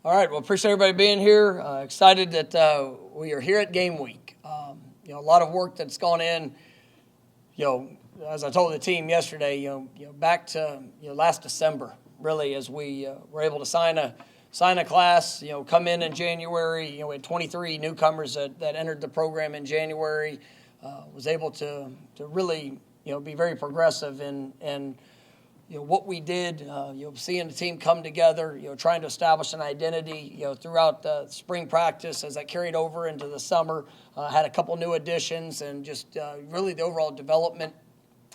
All right, well, appreciate everybody being here. Excited that we are here at game week. A lot of work that's gone in, as I told the team yesterday, back to last December, really, as we were able to sign a class, come in January. We had 23 newcomers that entered the program in January. Was able to really, be very progressive in what we did, seeing the team come together, trying to establish an identity, throughout the spring practice as that carried over into the summer. Had a couple new additions and just really the overall development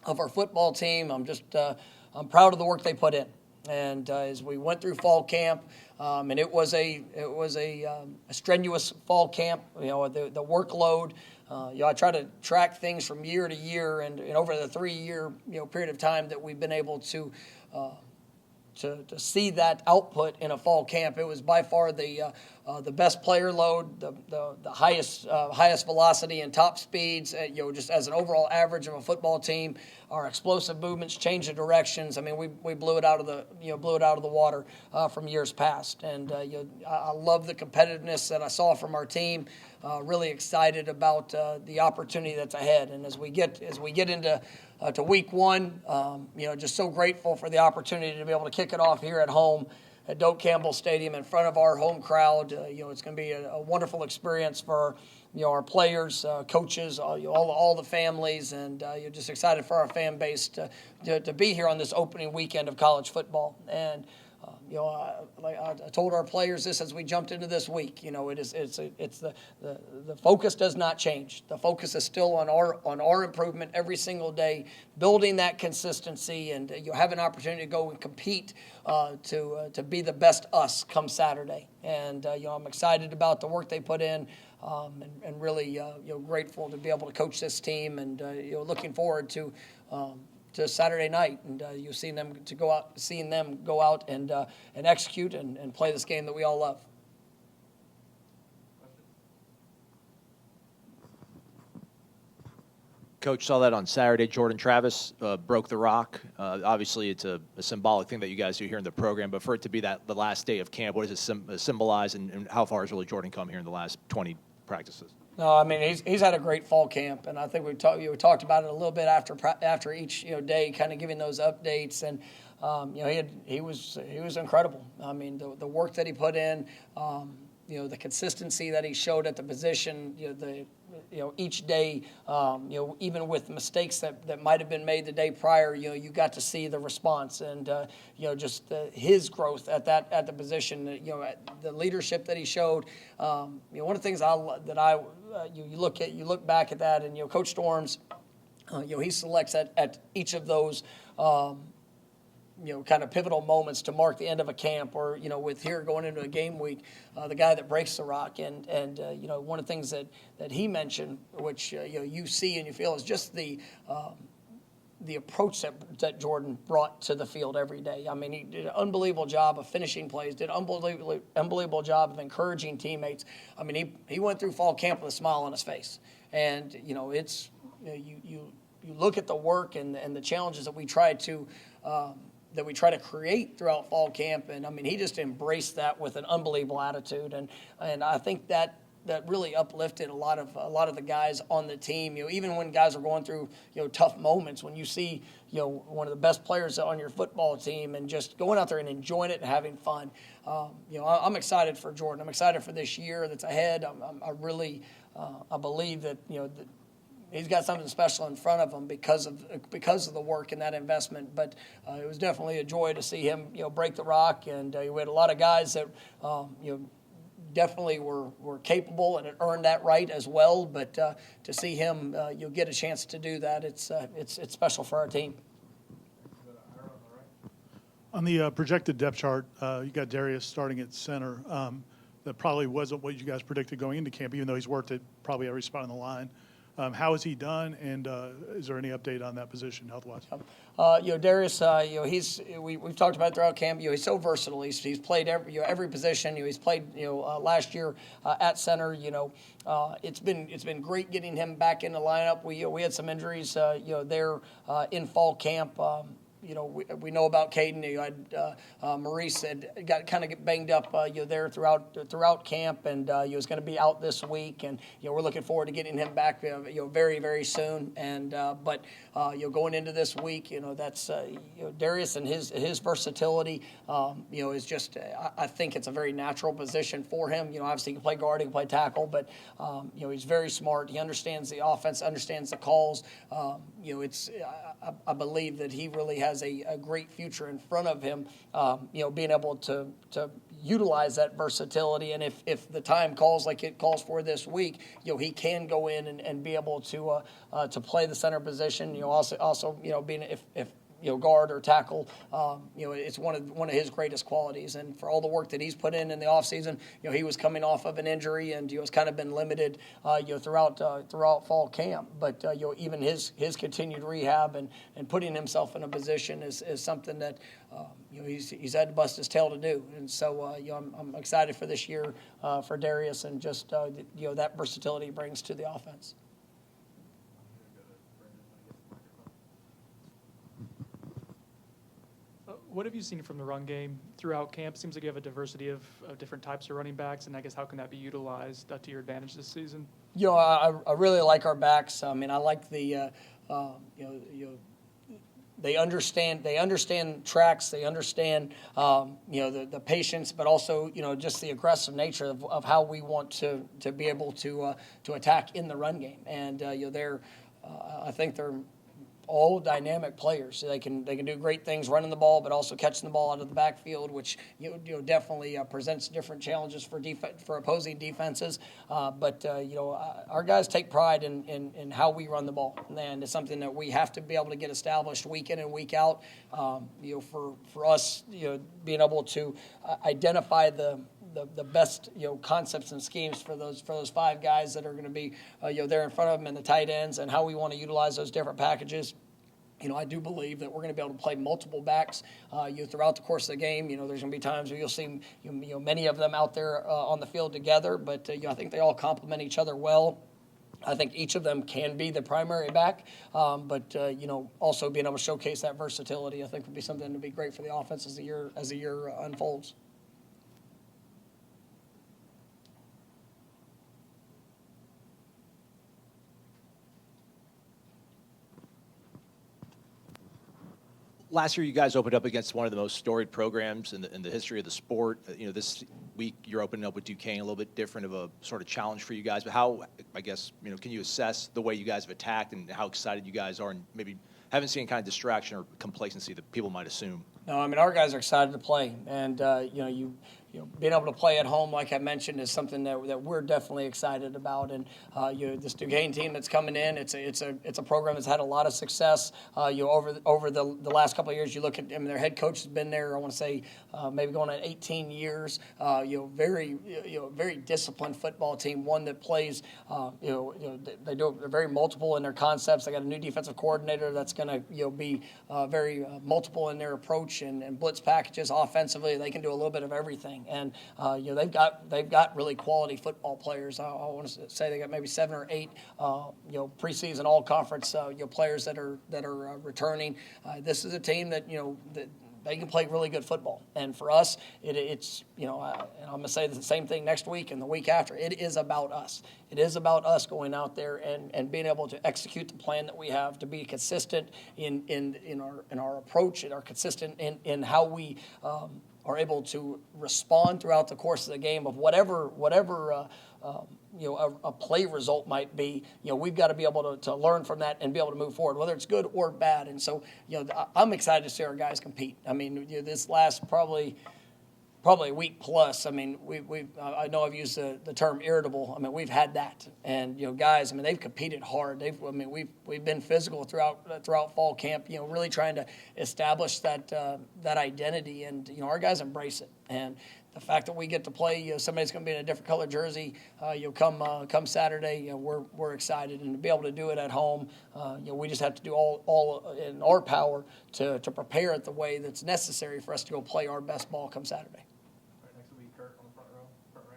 of our football team. I'm proud of the work they put in. And as we went through fall camp, and it was a strenuous fall camp. The workload. I try to track things from year to year, and over the 3-year period of time that we've been able to see that output in a fall camp. It was by far the best player load, the highest velocity and top speeds. Just as an overall average of a football team, our explosive movements, change of directions. I mean, we blew it out of the water from years past. And I love the competitiveness that I saw from our team. Really excited about the opportunity that's ahead. And as we get into to week one, just so grateful for the opportunity to be able to kick it off here at home at Doak Campbell Stadium in front of our home crowd. It's going to be a wonderful experience for our players, coaches, all the families, and you're just excited for our fan base to be here on this opening weekend of college football. And I told our players this as we jumped into this week. The focus does not change. The focus is still on our improvement every single day, building that consistency, and you have an opportunity to go and compete to be the best us come Saturday. And I'm excited about the work they put in, and really grateful to be able to coach this team, and looking forward to Saturday night, and seeing them go out and execute and play this game that we all love. Coach, saw that on Saturday. Jordan Travis broke the rock. Obviously, it's a symbolic thing that you guys do here in the program, but for it to be the last day of camp, what does it symbolize, and how far has really Jordan come here in the last 20 practices? No, I mean he's had a great fall camp, and I think we talked about it a little bit after each day, kind of giving those updates, and he was incredible. I mean the work that he put in, the consistency that he showed at the position, each day, even with mistakes that might have been made the day prior, you got to see the response, and just his growth at the position, the leadership that he showed. One of the things you look back at that, and Coach Storms, he selects at each of those kind of pivotal moments to mark the end of a camp, or with here going into a game week, the guy that breaks the rock, and one of the things that he mentioned, which you see and you feel, is just the approach that Jordan brought to the field every day. I mean, he did an unbelievable job of finishing plays, did an unbelievable job of encouraging teammates. I mean, he went through fall camp with a smile on his face, and it's you look at the work and the challenges that we try to create throughout fall camp, and I mean he just embraced that with an unbelievable attitude, and I think that really uplifted a lot of the guys on the team. Even when guys are going through tough moments, when you see one of the best players on your football team and just going out there and enjoying it and having fun. I'm excited for Jordan. I'm excited for this year that's ahead. I believe that he's got something special in front of him because of the work and that investment. But it was definitely a joy to see him break the rock, and we had a lot of guys that definitely were capable and had earned that right as well. But to see him get a chance to do that, it's special for our team. On the projected depth chart, you got Darius starting at center. That probably wasn't what you guys predicted going into camp, even though he's worked at probably every spot on the line. How has he done, and is there any update on that position health-wise? Darius, we've talked about it throughout camp. He's so versatile. He's played every position. He's played last year at center. It's been great getting him back in the lineup. We had some injuries there in fall camp. we know about Caden. You had Maurice had got kind of banged up there throughout camp, and he was going to be out this week, and we're looking forward to getting him back very, very soon. And but going into this week, that's Darius and his versatility is just I think it's a very natural position for him. Obviously he can play guard, he can play tackle, but he's very smart. He understands the offense, understands the calls. I believe that he really has a great future in front of him, being able to utilize that versatility. And if the time calls like it calls for this week, he can go in and be able to play the center position. Also being if guard or tackle, it's one of his greatest qualities. And for all the work that he's put in the offseason, he was coming off of an injury and has kind of been limited, throughout fall camp. But even his continued rehab and putting himself in a position is something that he's had to bust his tail to do. And so I'm excited for this year for Darius and just that versatility he brings to the offense. What have you seen from the run game throughout camp? Seems like you have a diversity of different types of running backs, and I guess how can that be utilized to your advantage this season? I really like our backs. I mean, I like the they understand tracks, they understand the patience, but also just the aggressive nature of how we want to be able to attack in the run game. And I think they're all dynamic players. They can do great things running the ball, but also catching the ball out of the backfield, which definitely presents different challenges for opposing defenses. But our guys take pride in how we run the ball, and it's something that we have to be able to get established week in and week out. For us, being able to identify the best concepts and schemes for those five guys that are going to be there in front of them and the tight ends, and how we want to utilize those different packages. I do believe that we're going to be able to play multiple backs throughout the course of the game. There's going to be times where you'll see many of them out there on the field together, but I think they all complement each other well. I think each of them can be the primary back, but also being able to showcase that versatility, I think, would be something to be great for the offense as the year unfolds. Last year, you guys opened up against one of the most storied programs in the history of the sport. This week you're opening up with Duquesne, a little bit different of a sort of challenge for you guys. But how, I guess, can you assess the way you guys have attacked and how excited you guys are, and maybe haven't seen any kind of distraction or complacency that people might assume? No, I mean, our guys are excited to play, and being able to play at home, like I mentioned, is something that we're definitely excited about. And this Duquesne team that's coming in, it's a program that's had a lot of success. Over the last couple of years, you look at their head coach has been there. I want to say maybe going on 18 years. Very disciplined football team. One that plays. They're very multiple in their concepts. They got a new defensive coordinator that's going to be very multiple in their approach and blitz packages. Offensively, they can do a little bit of everything. And they've got really quality football players. I want to say they got maybe 7 or 8 preseason all conference players that are returning. This is a team that that they can play really good football. And for us, it's and I'm going to say the same thing next week and the week after. It is about us. It is about us going out there and being able to execute the plan that we have, to be consistent in our approach, and are consistent in how we are able to respond throughout the course of the game of whatever a play result might be. We've got to be able to learn from that and be able to move forward, whether it's good or bad. And so, I'm excited to see our guys compete. I mean, this last probably a week plus. I mean, I know I've used the term irritable. I mean, we've had that, and guys. I mean, they've competed hard. We've been physical throughout fall camp. Really trying to establish that identity, and our guys embrace it. And the fact that we get to play, somebody's going to be in a different color jersey, come Saturday, we're excited, and to be able to do it at home, we just have to do all in our power to prepare it the way that's necessary for us to go play our best ball come Saturday. Next will be Kurt on the front row, front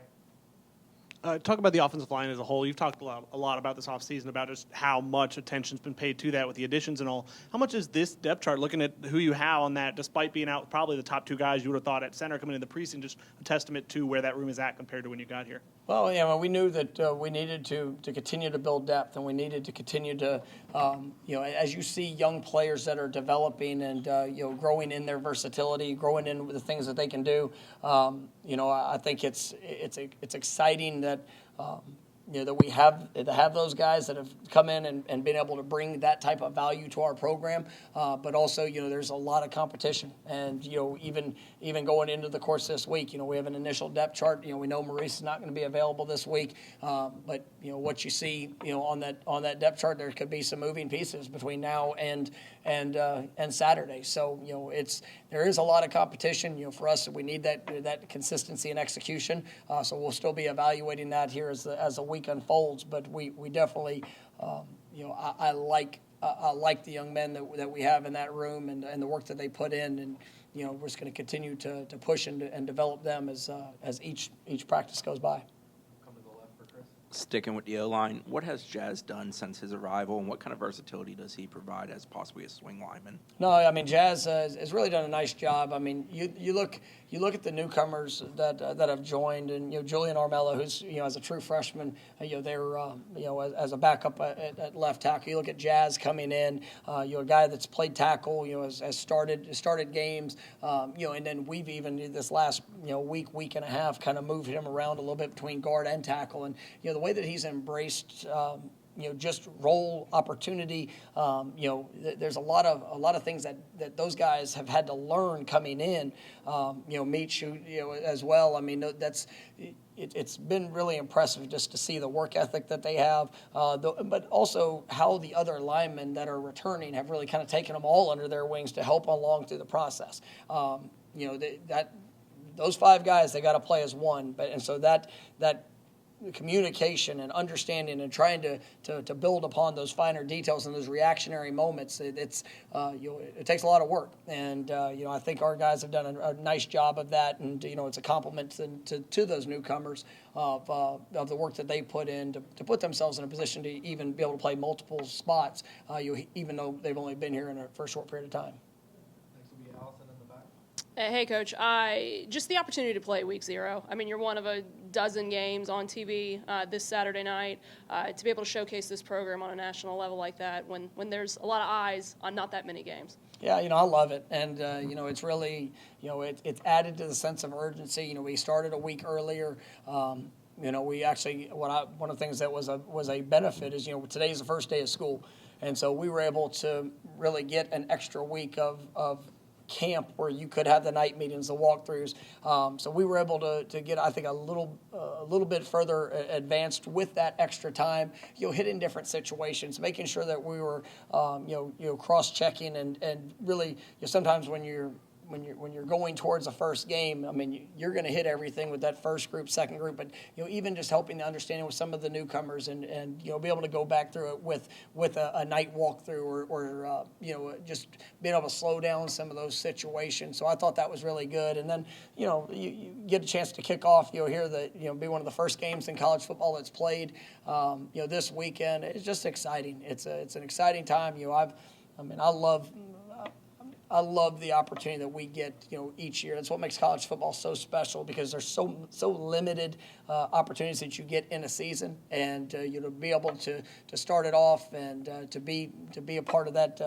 Talk about the offensive line as a whole. You've talked a lot about this offseason, about just how much attention's been paid to that with the additions and all. How much is this depth chart, looking at who you have on that, despite being out probably the top two guys you would have thought at center coming into the preseason, just a testament to where that room is at compared to when you got here? Well, yeah, well, we knew that we needed to continue to build depth, and we needed to continue to, as you see young players that are developing and growing in their versatility, growing in the things that they can do. I think it's exciting that. That we have those guys that have come in and been able to bring that type of value to our program, but also there's a lot of competition, and even going into the course this week, we have an initial depth chart. We know Maurice is not going to be available this week, but what you see on that depth chart, there could be some moving pieces between now and Saturday. So there is a lot of competition. For us, we need that consistency and execution. So we'll still be evaluating that here as the week unfolds. But we definitely, I like the young men that we have in that room and the work that they put in, and we're just going to continue to push and develop them as each practice goes by. Sticking with the O-line, what has Jazz done since his arrival, and what kind of versatility does he provide as possibly a swing lineman? No, I mean Jazz has really done a nice job. I mean, you look at the newcomers that have joined, and Julian Armello, who's as a true freshman, they're as a backup at left tackle. You look at Jazz coming in, a guy that's played tackle, has started games, and then we've even this last week and a half kind of moved him around a little bit between guard and tackle, and the way that he's embraced just role opportunity. There's a lot of things that those guys have had to learn coming in. Meach, as well. I mean, it's been really impressive just to see the work ethic that they have, but also how the other linemen that are returning have really kind of taken them all under their wings to help along through the process. Those five guys, they got to play as one, and so that communication and understanding and trying to build upon those finer details and those reactionary moments, it takes a lot of work, and I think our guys have done a nice job of that, and it's a compliment to those newcomers of the work that they put in to put themselves in a position to even be able to play multiple spots, even though they've only been here for a short period of time. Hey, Coach. Just the opportunity to play Week 0. I mean, you're one of a dozen games on TV this Saturday night. To be able to showcase this program on a national level like that when there's a lot of eyes on not that many games. Yeah, I love it, and it's really, it's added to the sense of urgency. We started a week earlier. We actually one of the things that was a benefit is today's the first day of school, and so we were able to really get an extra week of camp where you could have the night meetings, the walkthroughs. So we were able to get, I think, a little bit further advanced with that extra time. Hitting different situations, making sure that we were, cross-checking and really, sometimes when you're going towards the first game, I mean, you're going to hit everything with that first group, second group, but even just helping the understanding with some of the newcomers and be able to go back through it with a night walkthrough or just being able to slow down some of those situations. So I thought that was really good. And then you get a chance to kick off. Here that be one of the first games in college football that's played. This weekend. It's just exciting. It's an exciting time. I love the opportunity that we get, each year. That's what makes college football so special, because there's so limited opportunities that you get in a season, and to be able to start it off and to be a part of that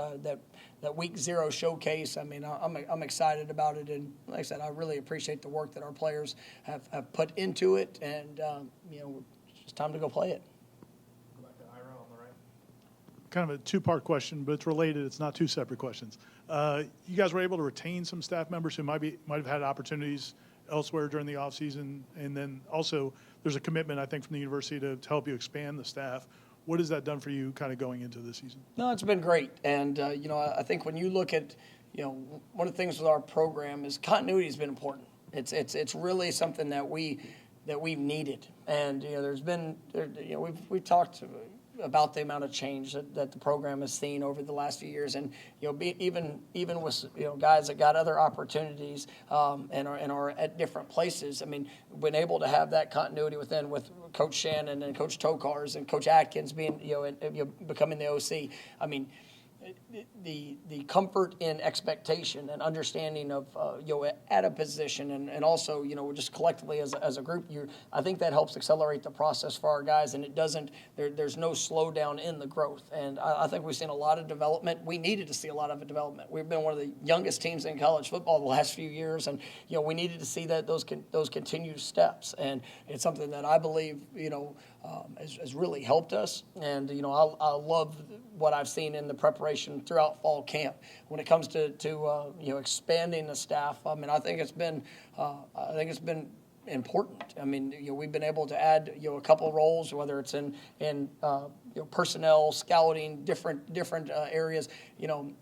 Week 0 showcase. I mean, I'm excited about it, and like I said, I really appreciate the work that our players have put into it, and it's just time to go play it. Kind of a two-part question, but it's related. It's not two separate questions. You guys were able to retain some staff members who might have had opportunities elsewhere during the offseason, and then also there's a commitment, I think, from the university to help you expand the staff. What has that done for you kind of going into this season? No, it's been great, and I think when you look at one of the things with our program is continuity has been important. It's really something that we've needed, and we've talked about the amount of change that the program has seen over the last few years, and even with guys that got other opportunities and are at different places. I mean, been able to have that continuity with Coach Shannon and Coach Tokars and Coach Atkins being becoming the OC. I mean, the comfort in expectation and understanding of at a position and also just collectively as a group, I think that helps accelerate the process for our guys, and it doesn't there's no slowdown in the growth, and I think we've seen a lot of development. We needed to see a lot of development. We've been one of the youngest teams in college football the last few years, and we needed to see that those continued steps, and it's something that I believe has really helped us, and I love what I've seen in the preparation throughout fall camp when it comes to expanding the staff. I mean, I think it's been important. I mean, we've been able to add a couple roles, whether it's in personnel, scouting, different areas.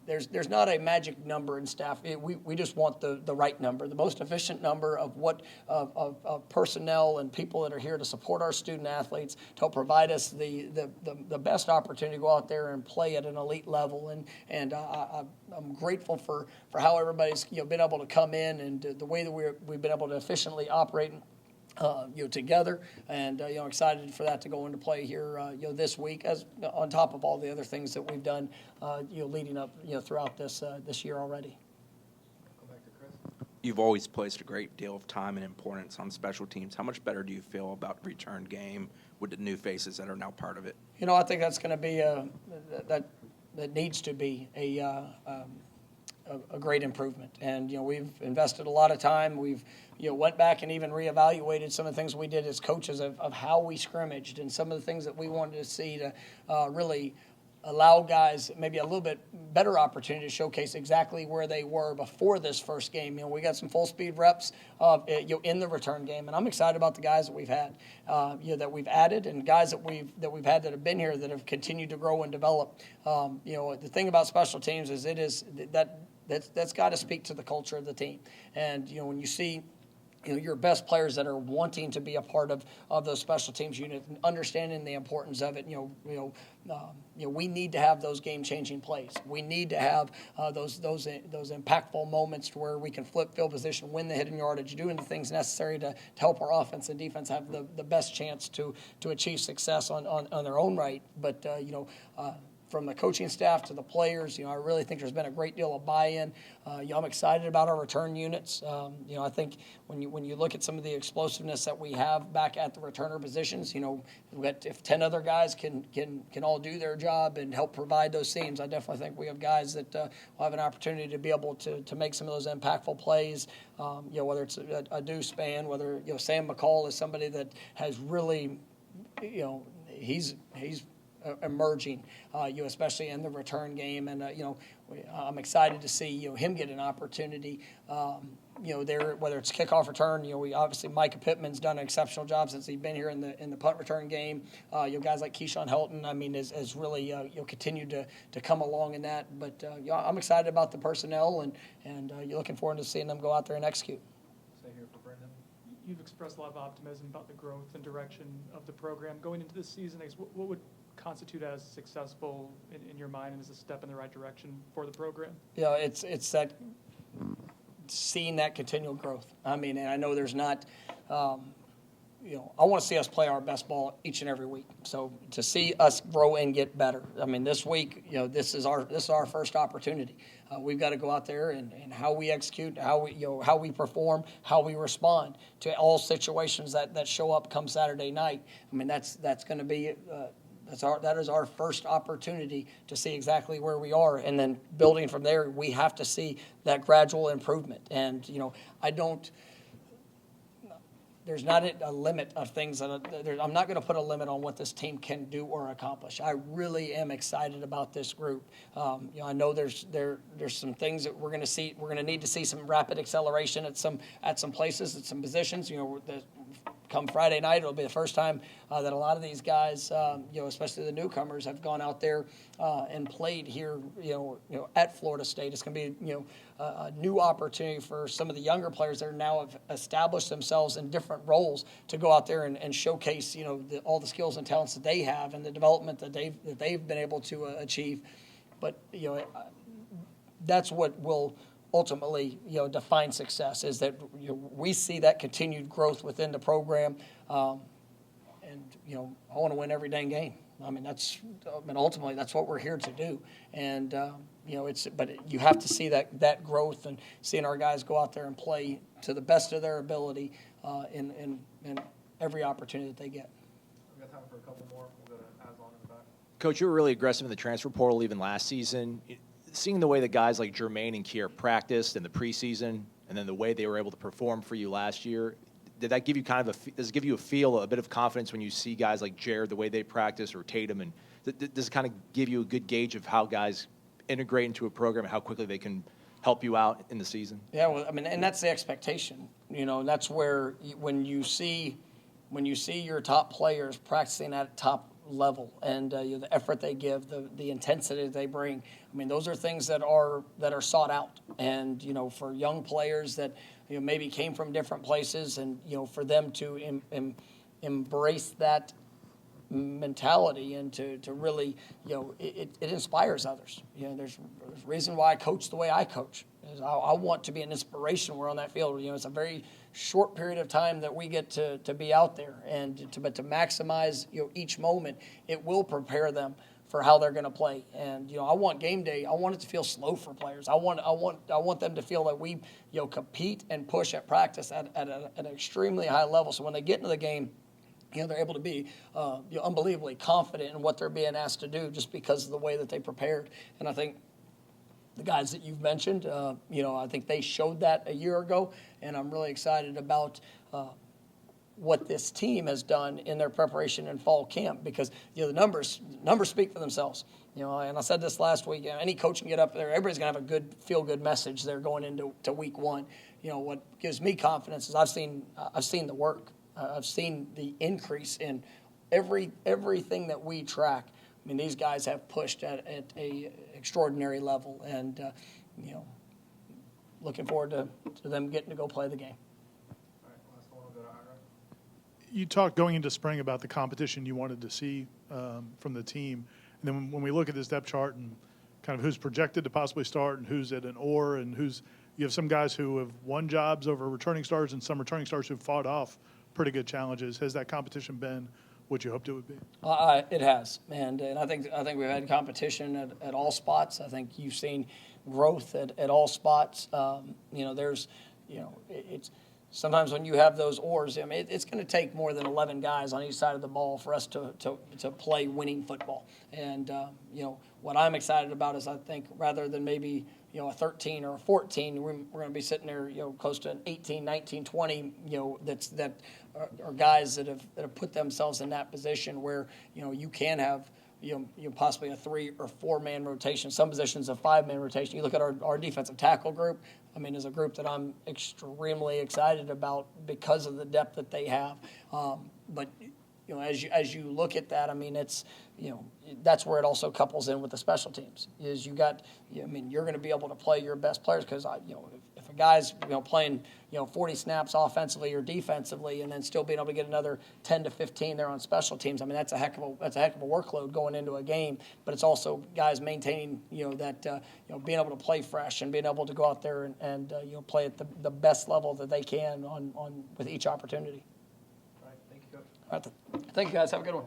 There's not a magic number in staff. We just want the right number, the most efficient number of personnel and people that are here to support our student athletes, to help provide us the best opportunity to go out there and play at an elite level. And I'm grateful for how everybody's been able to come in and the way that we've been able to efficiently operate together, and excited for that to go into play here this week, as on top of all the other things that we've done leading up throughout this year already. You've always placed a great deal of time and importance on special teams. How much better do you feel about the return game with the new faces that are now part of it? I think that's going to be that needs to be a great improvement, and we've invested a lot of time. We've went back and even reevaluated some of the things we did as coaches of how we scrimmaged and some of the things that we wanted to see to really allow guys maybe a little bit better opportunity to showcase exactly where they were before this first game. We got some full speed reps in the return game, and I'm excited about the guys that we've had, that we've added, and guys that we've had that have been here that have continued to grow and develop. The thing about special teams is that's got to speak to the culture of the team, and when you see your best players that are wanting to be a part of those special teams units and understanding the importance of it. We need to have those game-changing plays. We need to have those impactful moments to where we can flip field position, win the hidden yardage, doing the things necessary to help our offense and defense have the best chance to achieve success on their own right. But from the coaching staff to the players, I really think there's been a great deal of buy-in. I'm excited about our return units. I think when you look at some of the explosiveness that we have back at the returner positions, if 10 other guys can all do their job and help provide those seams, I definitely think we have guys that will have an opportunity to be able to make some of those impactful plays. Whether it's a deuce span, whether Sam McCall is somebody that has really, he's emerging, especially in the return game, and I'm excited to see him get an opportunity. There, whether it's kickoff return, we obviously Micah Pittman's done an exceptional job since he's been here in the punt return game. Guys like Keyshawn Helton, has really continued to come along in that. But I'm excited about the personnel, and you're looking forward to seeing them go out there and execute. Stay here for Brendan. You've expressed a lot of optimism about the growth and direction of the program going into this season. What would constitute as successful in your mind and as a step in the right direction for the program? It's that seeing that continual growth. And I know there's not, I want to see us play our best ball each and every week. So to see us grow and get better. This week, this is our first opportunity. We've got to go out there and how we execute, how we perform, how we respond to all situations that show up come Saturday night. That's going to be. That is our first opportunity to see exactly where we are, and then building from there, we have to see that gradual improvement. And there's not a limit of things I'm not going to put a limit on what this team can do or accomplish. I really am excited about this group. I know there's some things that we're going to see. We're going to need to see some rapid acceleration at some places, at some positions. come Friday night, it'll be the first time that a lot of these guys, especially the newcomers, have gone out there and played here, at Florida State. It's going to be, a new opportunity for some of the younger players that are now have established themselves in different roles to go out there and showcase, all the skills and talents that they have and the development that they've been able to achieve. But that's what will ultimately define success, is that we see that continued growth within the program, and I want to win every dang game. Ultimately that's what we're here to do, and but you have to see that growth and seeing our guys go out there and play to the best of their ability in every opportunity that they get. We've got time for a couple more. We'll go to Aslan in the back. Coach, you were really aggressive in the transfer portal even last season. Seeing the way that guys like Jermaine and Kier practiced in the preseason, and then the way they were able to perform for you last year, did that give you does it give you a bit of confidence when you see guys like Jared, the way they practice, or Tatum, and does it kind of give you a good gauge of how guys integrate into a program and how quickly they can help you out in the season? Yeah, and that's the expectation. That's where when you see your top players practicing at top level and the effort they give, the intensity they bring. Those are things that are sought out. And for young players that maybe came from different places, and for them to embrace that mentality and to really it inspires others. There's a reason why I coach the way I coach. I want to be an inspiration. We're on that field. It's a very short period of time that we get to be out there, and to maximize each moment. It will prepare them for how they're going to play. And I want game day. I want it to feel slow for players. I want them to feel that we compete and push at practice at an extremely high level. So when they get into the game, they're able to be unbelievably confident in what they're being asked to do just because of the way that they prepared. And I think the guys that you've mentioned, I think they showed that a year ago, and I'm really excited about what this team has done in their preparation in fall camp, because the numbers speak for themselves. And I said this last week. Any coach can get up there. Everybody's gonna have a good feel-good message there going into week one. What gives me confidence is I've seen the work. I've seen the increase in everything that we track. These guys have pushed at a extraordinary level, and looking forward to them getting to go play the game. All right, last one. We'll go to Ira. You talked going into spring about the competition you wanted to see from the team. And then when we look at this depth chart and kind of who's projected to possibly start and who's at an or, and you have some guys who have won jobs over returning stars and some returning stars who've fought off pretty good challenges. Has that competition been what you hoped it would be? It has, and I think we've had competition at all spots. I think you've seen growth at all spots. It's sometimes when you have those oars, it's going to take more than 11 guys on each side of the ball for us to play winning football. And what I'm excited about is I think rather than maybe a 13 or a 14, we're going to be sitting there close to an 18, 19, 20. That are guys that have put themselves in that position where you can have possibly a 3 or 4 man rotation. Some positions a 5 man rotation. You look at our defensive tackle group. Is a group that I'm extremely excited about because of the depth that they have. But as you look at that, it's that's where it also couples in with the special teams. Is you're going to be able to play your best players, because if a guy's playing 40 snaps offensively or defensively, and then still being able to get another 10 to 15 there on special teams, that's a heck of a workload going into a game. But it's also guys maintaining that being able to play fresh and being able to go out there and play at the best level that they can on with each opportunity. All right, thank you, Coach. All right, thank you guys. Have a good one.